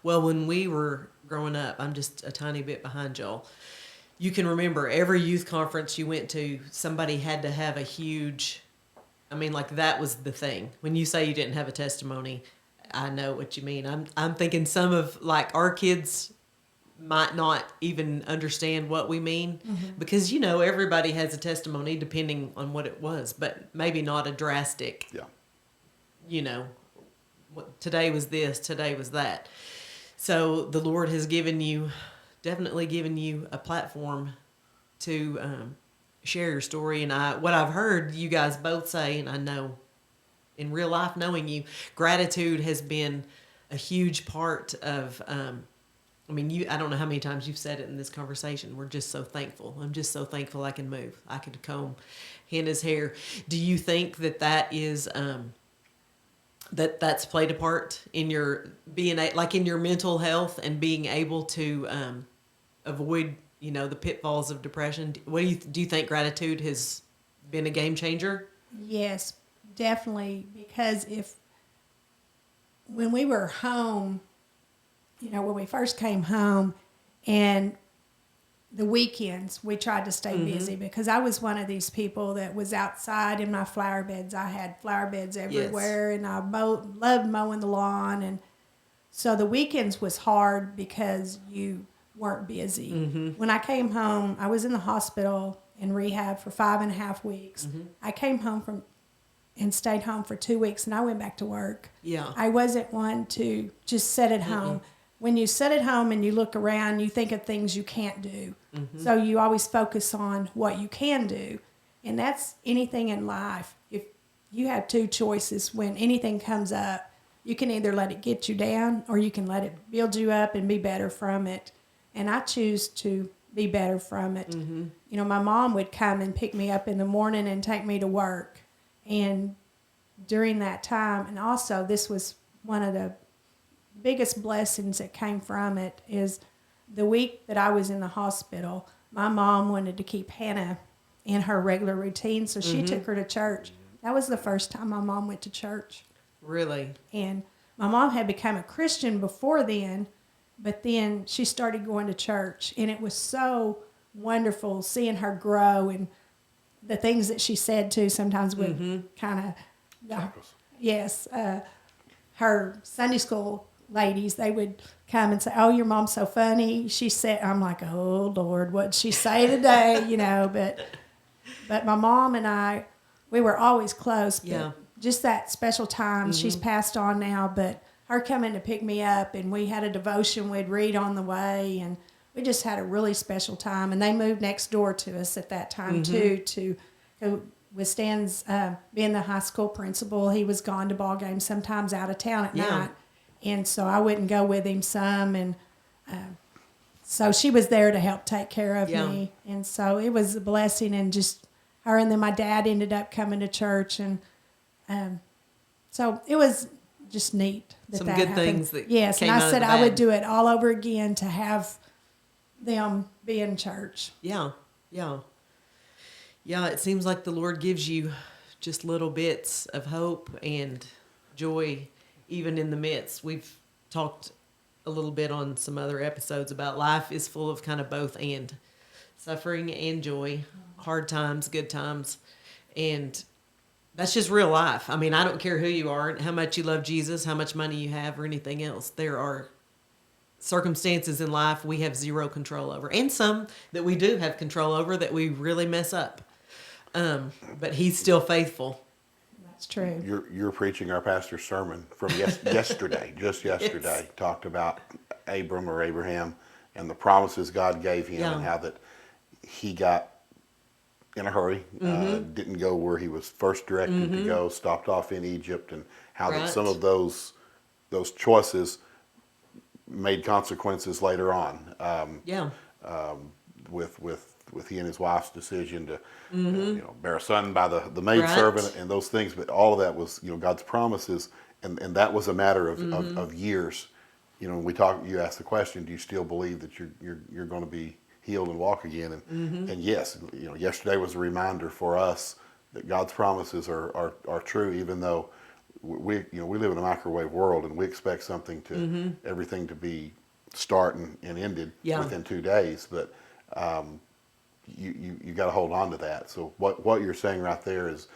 Well, when we were growing up, I'm just a tiny bit behind y'all. You can remember every youth conference you went to, somebody had to have a huge, like that was the thing. When you say you didn't have a testimony, I know what you mean. I'm thinking some of like our kids might not even understand what we mean because, everybody has a testimony depending on what it was, but maybe not a drastic, today was this, today was that. So the Lord has definitely given you a platform to share your story. And what I've heard you guys both say, and I know in real life, knowing you, gratitude has been a huge part of, I don't know how many times you've said it in this conversation. We're just so thankful. I'm just so thankful I can move. I could comb Hannah's hair. Do you think that is, that's played a part in your being in your mental health and being able to avoid the pitfalls of depression? Do you think gratitude has been a game changer? Yes, definitely. Because when we were home, when we first came home, and the weekends we tried to stay busy because I was one of these people that was outside in my flower beds. I had flower beds everywhere, and I loved mowing the lawn, and so the weekends was hard because you weren't busy. When I came home, I was in the hospital in rehab for 5.5 weeks. I came home and stayed home for 2 weeks, and I went back to work. Yeah. I wasn't one to just sit at home. When you sit at home and you look around, you think of things you can't do. So you always focus on what you can do. And that's anything in life. If you have two choices when anything comes up. You can either let it get you down or you can let it build you up and be better from it. And I choose to be better from it. Mm-hmm. You know, my mom would come and pick me up in the morning and take me to work. And during that time, and also this was one of the biggest blessings that came from it, is the week that I was in the hospital, my mom wanted to keep Hannah in her regular routine, so she took her to church. That was the first time my mom went to church. Really? And my mom had become a Christian before then, but then she started going to church, and it was so wonderful seeing her grow, and the things that she said too sometimes would kind of, yes, her Sunday school ladies, they would come and say, "Oh, your mom's so funny." She said, I'm like, "Oh Lord, what'd she say today?" You know, but my mom and I, we were always close. But Yeah. just that special time. She's passed on now, but her coming to pick me up, and we had a devotion we'd read on the way, and we just had a really special time. And they moved next door to us at that time too. With Stan's being the high school principal, he was gone to ball games, sometimes out of town at night, and so I wouldn't go with him some, and so she was there to help take care of me, and so it was a blessing. And just her, and then my dad ended up coming to church, and so it was just neat Some that good happened. things that yes, came and out I of said the I would bad. do it all over again to have them be in church. Yeah. It seems like the Lord gives you just little bits of hope and joy, even in the midst. We've talked a little bit on some other episodes about life is full of kind of both and suffering and joy, hard times, good times. And that's just real life. I mean, I don't care who you are, how much you love Jesus, how much money you have, or anything else. There are circumstances in life we have zero control over, and some that we do have control over that we really mess up. But He's still faithful. That's true. You're preaching our pastor's sermon from yesterday, just yesterday, talked about Abraham, and the promises God gave him, and how that he got in a hurry, didn't go where he was first directed to go, stopped off in Egypt, and how that some of those choices made consequences later on. With he and his wife's decision to bear a son by the maidservant and those things, but all of that was God's promises, and that was a matter of years. When you asked the question, do you still believe that you're going to be healed and walk again? And yes, yesterday was a reminder for us that God's promises are true, even though we live in a microwave world, and we expect everything to be start and ended within 2 days, but you got to hold on to that. So what you're saying right there is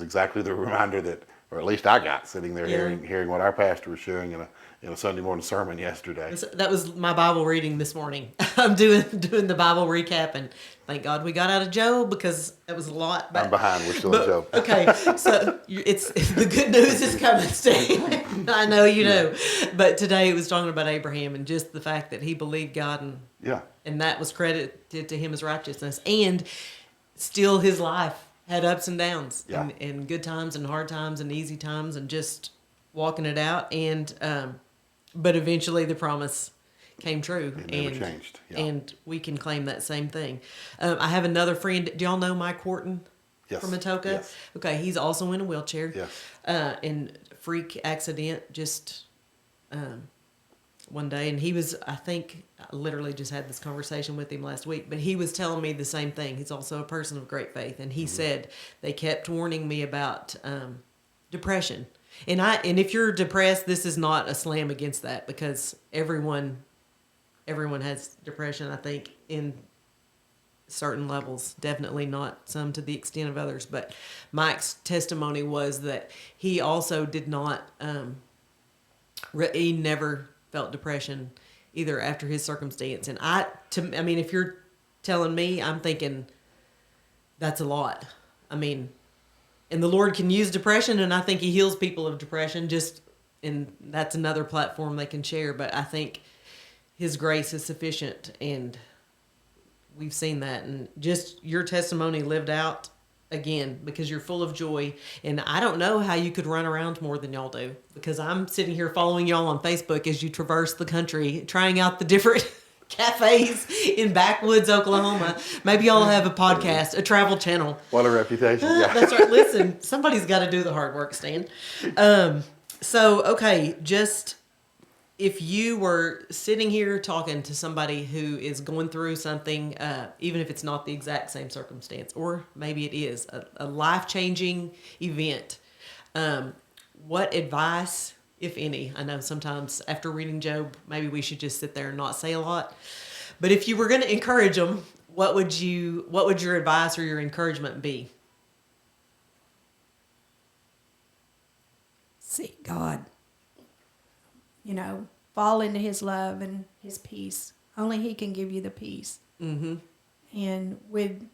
exactly the reminder that, or at least I got sitting there hearing what our pastor was sharing in a Sunday morning sermon yesterday. That was my Bible reading this morning. I'm doing the Bible recap, and thank God we got out of Job, because that was a lot. I'm behind. We're still in Job. Okay, so it's the good news is coming, Steve. I know you know, but today it was talking about Abraham and just the fact that he believed God, and that was credited to him as righteousness. And still, his life had ups and downs, and good times and hard times and easy times, and just walking it out. And but eventually the promise came true. It never changed. Yeah. And we can claim that same thing. I have another friend. Do y'all know Mike Wharton? Yes. From Atoka? Yes. Okay, he's also in a wheelchair. Yes. In freak accident just one day. And he was, I think, I literally just had this conversation with him last week, but he was telling me the same thing. He's also a person of great faith. And he said they kept warning me about depression. And if you're depressed, this is not a slam against that, because everyone has depression, I think, in certain levels. Definitely not some to the extent of others. But Mike's testimony was that he also did not, he never felt depression either after his circumstance. And I mean, if you're telling me, I'm thinking that's a lot. I mean, and the Lord can use depression, and I think He heals people of depression, and that's another platform they can share. But I think His grace is sufficient, and we've seen that. And just your testimony lived out again, because you're full of joy. And I don't know how you could run around more than y'all do, because I'm sitting here following y'all on Facebook as you traverse the country, trying out the different cafes in backwoods Oklahoma. Maybe y'all have a podcast, a travel channel. What a reputation. Yeah. That's right. Listen, somebody's got to do the hard work, Stan. Okay, just if you were sitting here talking to somebody who is going through something, even if it's not the exact same circumstance, or maybe it is a life-changing event, what advice, if any? I know sometimes after reading Job, maybe we should just sit there and not say a lot. But if you were going to encourage them, what would your advice or your encouragement be? Seek God. You know, fall into his love and his peace. Only he can give you the peace. Mm-hmm. And with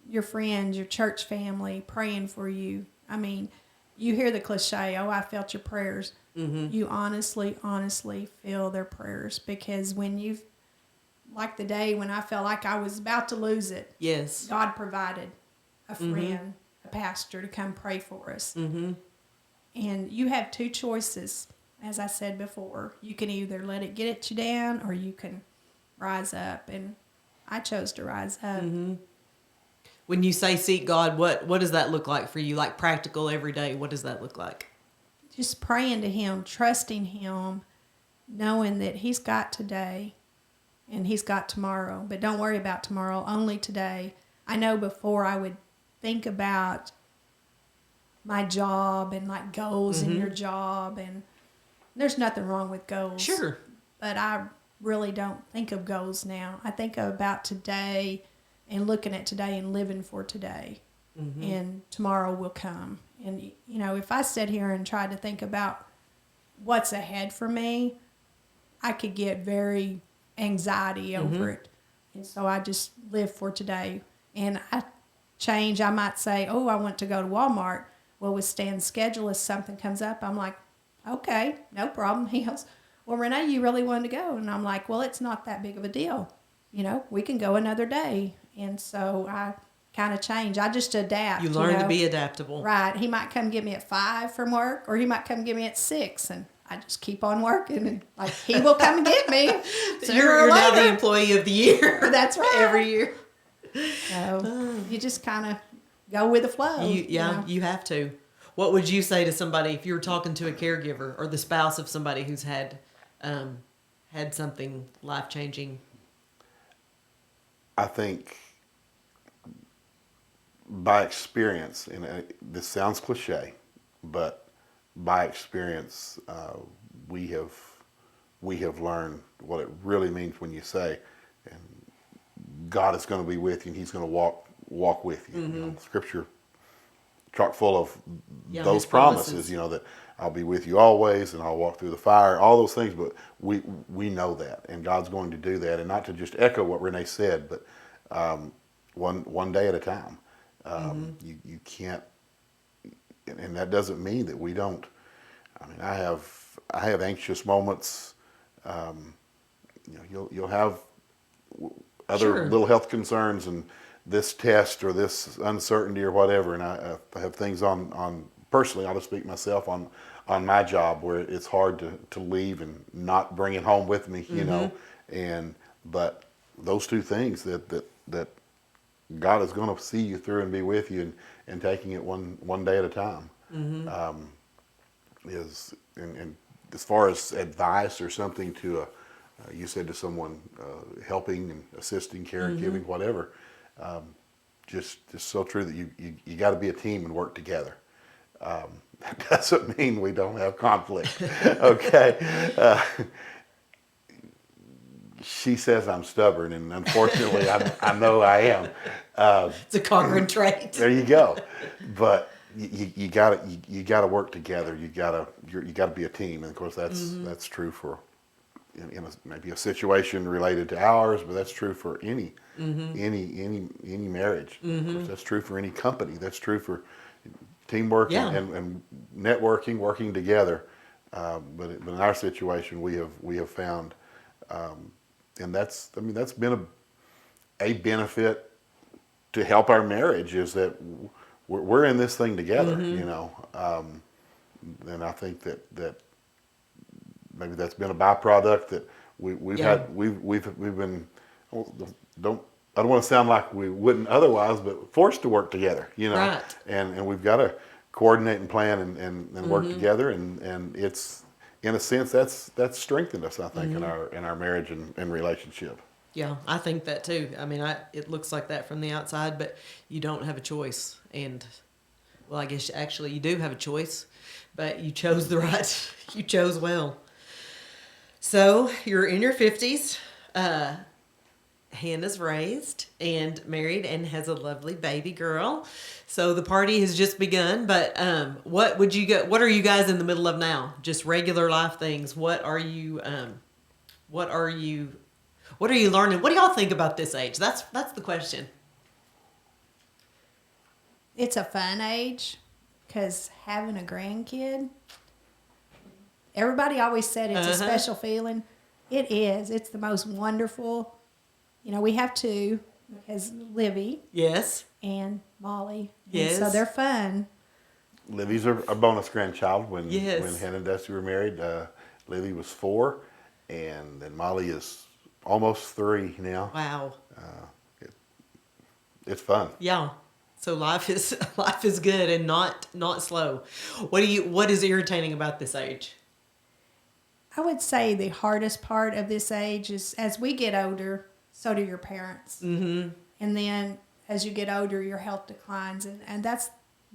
your friends, your church family praying for you. I mean, you hear the cliche, oh, I felt your prayers. Mm-hmm. You honestly feel their prayers, because when you've, like the day when I felt like I was about to lose it, Yes. God provided a friend, Mm-hmm. a pastor to come pray for us. Mm-hmm. And you have two choices, as I said before. You can either let it get you down, or you can rise up. And I chose to rise up. Mm-hmm. When you say seek God, what does that look like for you? Like practical every day, what does that look like? Just praying to him, trusting him, knowing that he's got today and he's got tomorrow. But don't worry about tomorrow, only today. I know before I would think about my job and like goals in your job, and there's nothing wrong with goals. Sure. But I really don't think of goals now. I think about today and looking at today and living for today. Mm-hmm. And tomorrow will come. And, you know, if I sit here and try to think about what's ahead for me, I could get very anxiety over it. And so I just live for today. And I might say, oh, I want to go to Walmart. Well, with Stan's schedule, if something comes up, I'm like, okay, no problem. He goes, well, Renae, you really wanted to go? And I'm like, well, it's not that big of a deal. You know, we can go another day. And so I kind of change. I just adapt. You learn to be adaptable. Right. He might come get me at 5 from work, or he might come get me at 6, and I just keep on working, and like he will come and get me. You're now the employee of the year. That's right. Every year. So you just kind of go with the flow. You have to. What would you say to somebody if you were talking to a caregiver or the spouse of somebody who's had something life-changing? I think by experience, and this sounds cliche, but by experience, we have learned what it really means when you say, and God is going to be with you, and He's going to walk with you. Mm-hmm. You know, Scripture chock full of those His promises. You know, that I'll be with you always, and I'll walk through the fire. All those things, but we know that, and God's going to do that, and not to just echo what Renae said, but one day at a time. You can't, and that doesn't mean that we don't. I mean, I have anxious moments. You'll have other little health concerns and this test or this uncertainty or whatever, and I have things on personally. I'll just speak myself on my job where it's hard to leave and not bring it home with me, you know, but those two things that God is going to see you through and be with you and taking it one day at a time. Is and as far as advice or something to you said to someone helping and assisting, caregiving, whatever, just so true that you got to be a team and work together. That doesn't mean we don't have conflict. Okay. She says I'm stubborn, and unfortunately, I know I am. It's a Cochran trait. There you go. But you gotta work together. You gotta be a team, and of course that's true for maybe a situation related to ours, but that's true for any marriage. Of course, that's true for any company. That's true for teamwork and networking, working together. But in our situation, we have found. And that's been a benefit to help our marriage, is that we're in this thing together, Mm-hmm. you know. And I think that maybe that's been a byproduct that we've Yeah. had we've been don't I don't want to sound like we wouldn't otherwise, but forced to work together, you know. Right. And we've got to coordinate and plan and work Mm-hmm. together, and it's in a sense that's strengthened us, I think, in our marriage and relationship. Yeah, I think that too. I mean, it looks like that from the outside, but you don't have a choice. And well, I guess actually you do have a choice, but you chose the right. You chose well. So you're in your 50s. Hannah's raised and married and has a lovely baby girl. So the party has just begun. But what would you go? What are you guys in the middle of now? Just regular life things. What are you? What are you? What are you learning? What do y'all think about this age? That's the question. It's a fun age because having a grandkid, everybody always said it's a special feeling. It is. It's the most wonderful. You know, we have two because Livy Yes. and Molly. Yes. And so they're fun. Livy's a bonus grandchild. When Yes. Hannah and Dusty were married, Livy was 4, and then Molly is almost 3 now. Wow. It's fun. Yeah. So life is good and not slow. What is irritating about this age? I would say the hardest part of this age is as we get older, so do your parents. Mm-hmm. And then as you get older, your health declines. And that's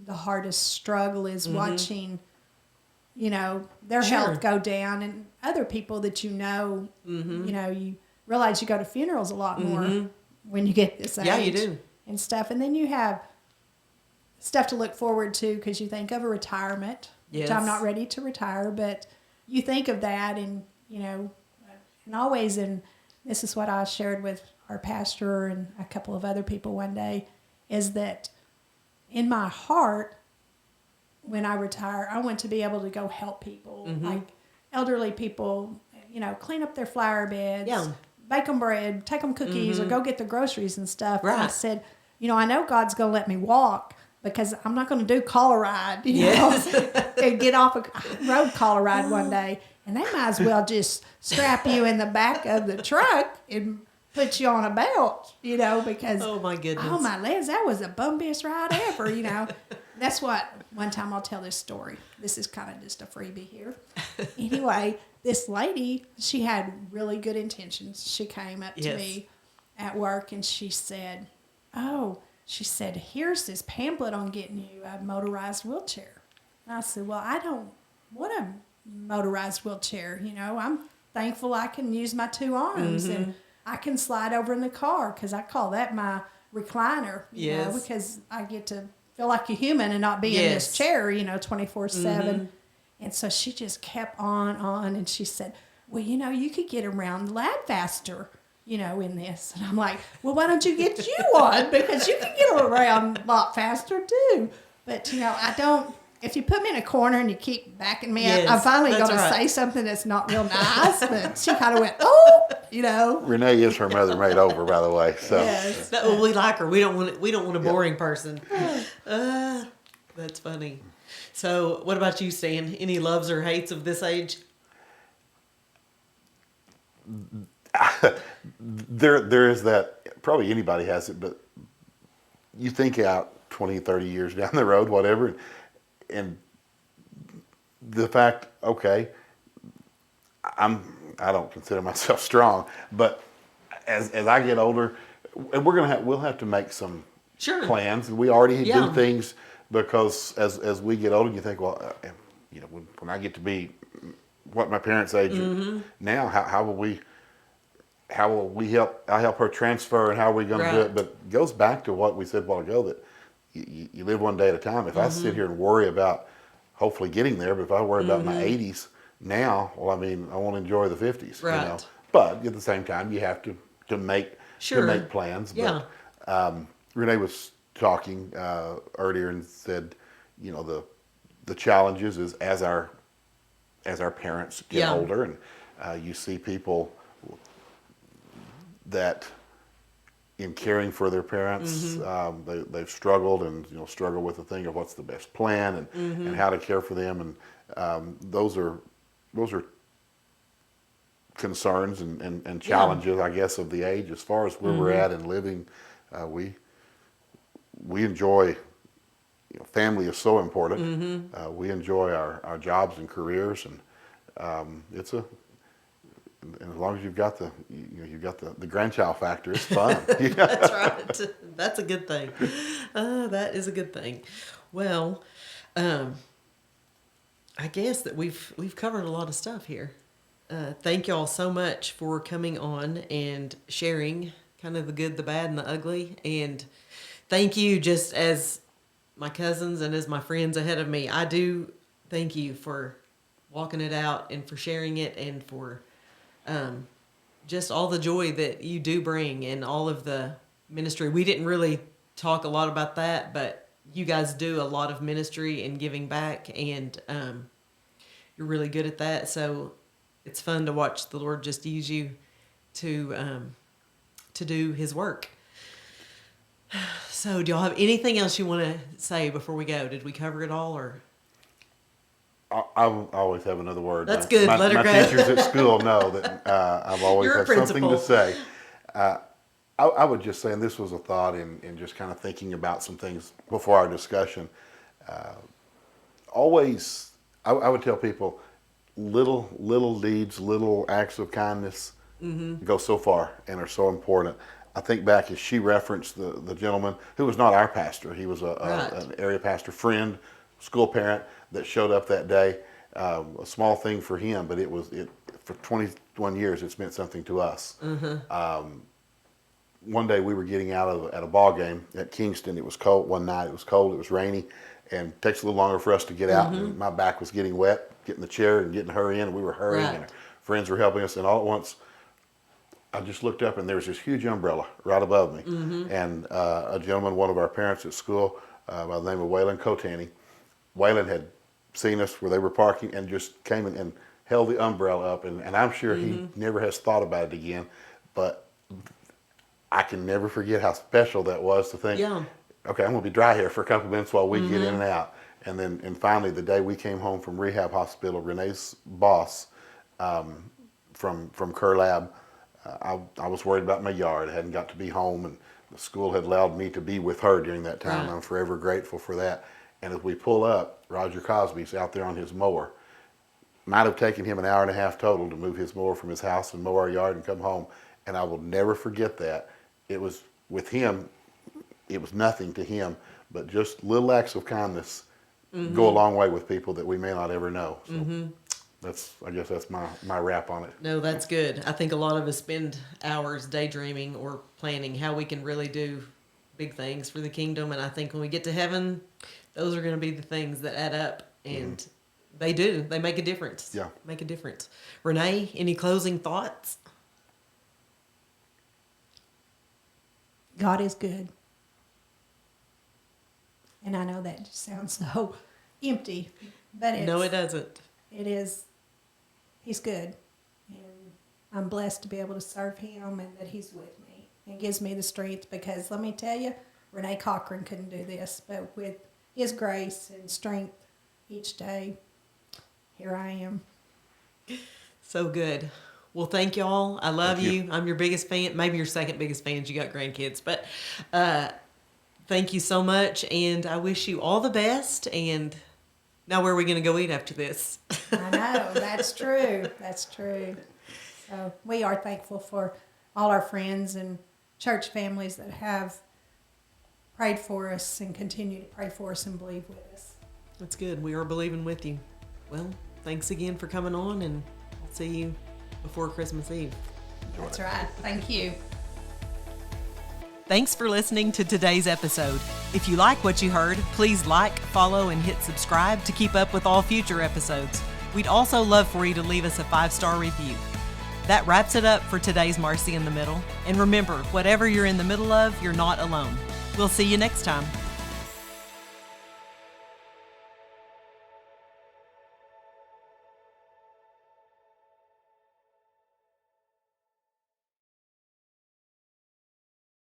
the hardest struggle is watching, you know, their Sure. health go down and other people that you know, you realize you go to funerals a lot more when you get this age. Yeah, you do. And stuff. And then you have stuff to look forward to because you think of a retirement, Yes. which I'm not ready to retire, but you think of that and, you know, and always, and this is what I shared with our pastor and a couple of other people one day, is that in my heart, when I retire, I want to be able to go help people, like elderly people, you know, clean up their flower beds, Yeah. bake them bread, take them cookies, or go get the groceries and stuff. And I Right. said, you know, I know God's going to let me walk because I'm not going to do call a ride, you Yes. know, and get off a road call a ride one day. And they might as well just strap you in the back of the truck and put you on a belt, you know, because, Oh my goodness. oh my legs, that was the bumpiest ride ever, you know. That's what, one time I'll tell this story. This is kind of just a freebie here. Anyway, this lady, she had really good intentions. She came up to Yes. me at work and she said, she said, here's this pamphlet on getting you a motorized wheelchair. And I said, well, I don't want a motorized wheelchair. You know, I'm thankful I can use my 2 arms and I can slide over in the car because I call that my recliner, you know, Yes. because I get to feel like a human and not be in Yes. this chair, you know, 24/7. And so she just kept on and she said, well, you know, you could get around the lab faster, you know, in this. And I'm like, well, why don't you get you one? Because you can get around a lot faster too. But, you know, I don't, if you put me in a corner and you keep backing me Yes, up, I'm finally that's going to right. say something that's not real nice. But she kind of went, oh, you know. Renae is her mother made over, by the way. So Yes. No, well, we like her. We don't want a boring person. That's funny. So, what about you, Stan? Any loves or hates of this age? there is that, probably anybody has it, but you think out 20, 30 years down the road, whatever, and the fact, okay, I don't consider myself strong, but as I get older, and we'll have to make some Sure. plans. We already Yeah. do things because as we get older, you think, well, you know, when I get to be what my parents' age are now, how will we help? I help her transfer, and how are we going to do Right. it? But it goes back to what we said a while ago, that you live one day at a time. If I sit here and worry about hopefully getting there, but if I worry about my 80s now, well, I mean, I want to enjoy the 50s. You know? Right. But at the same time, you have to make Sure. plans. Yeah. But Renae was talking earlier and said, you know, the challenges is as our parents get Yeah. older, and you see people that in caring for their parents. They've struggled and struggle with the thing of what's the best plan and how to care for them, and those are concerns and challenges, I guess, of the age. As far as where we're at in living, we enjoy. Family is so important. We enjoy our jobs and careers, and it's a. And as long as you've got the grandchild factor, it's fun. That's right. That's a good thing. That is a good thing. Well, I guess that we've covered a lot of stuff here. Thank y'all so much for coming on and sharing kind of the good, the bad, and the ugly. And thank you, just as my cousins and as my friends ahead of me, I do thank you for walking it out and for sharing it and for just all the joy that you do bring and all of the ministry. We didn't really talk a lot about that, but you guys do a lot of ministry and giving back, and you're really good at that. So it's fun to watch the Lord just use you to do His work. So do y'all have anything else you want to say before we go? Did we cover it all, or? I always have another word. That's good. Let her go. My teachers at school know that I've always You're a had something to say. I would just say, and this was a thought in just kind of thinking about some things before our discussion. Always, I would tell people, little deeds, little acts of kindness go so far and are so important. I think back as she referenced the gentleman who was not our pastor. He was an area pastor friend, school parent that showed up that day. A small thing for him, but for 21 years it's meant something to us. One day we were getting out at a ball game at Kingston. It was cold one night. It was cold. It was rainy, and it takes a little longer for us to get out. And my back was getting wet, getting the chair and getting her in. And we were hurrying, and our friends were helping us. And all at once, I just looked up, and there was this huge umbrella right above me. And a gentleman, one of our parents at school, by the name of Renae Cochran, Waylon had seen us where they were parking and just came in and held the umbrella up. And I'm sure he never has thought about it again, but I can never forget how special that was to think, okay, I'm going to be dry here for a couple of minutes while we get in and out. And finally, the day we came home from rehab hospital, Renee's boss from Kerr Lab, I was worried about my yard. I hadn't got to be home, and the school had allowed me to be with her during that time. I'm forever grateful for that. And as we pull up, Roger Cosby's out there on his mower. Might have taken him an hour and a half total to move his mower from his house and mow our yard and come home. And I will never forget that. It was with him, it was nothing to him, but just little acts of kindness go a long way with people that we may not ever know. So I guess that's my wrap on it. No, that's good. I think a lot of us spend hours daydreaming or planning how we can really do big things for the kingdom. And I think when we get to heaven, those are going to be the things that add up. And they do. They make a difference. Yeah. Make a difference. Renae, any closing thoughts? God is good. And I know that just sounds so empty, but No, it doesn't. It is. He's good. And I'm blessed to be able to serve Him and that He's with me and gives me the strength, because let me tell you, Renae Cochran couldn't do this, but with His grace and strength each day, here I am. So good. Well, thank y'all. I love you. I'm your biggest fan, maybe your second biggest fan. You got grandkids, but thank you so much, and I wish you all the best. And now, where are we going to go eat after this? I know, that's true. That's true. So we are thankful for all our friends and church families that have prayed for us and continue to pray for us and believe with us. That's good. We are believing with you. Well, thanks again for coming on, and I'll see you before Christmas Eve. That's right. Thank you. Thanks for listening to today's episode. If you like what you heard, please like, follow, and hit subscribe to keep up with all future episodes. We'd also love for you to leave us a 5-star review. That wraps it up for today's Marcy in the Middle. And remember, whatever you're in the middle of, you're not alone. We'll see you next time.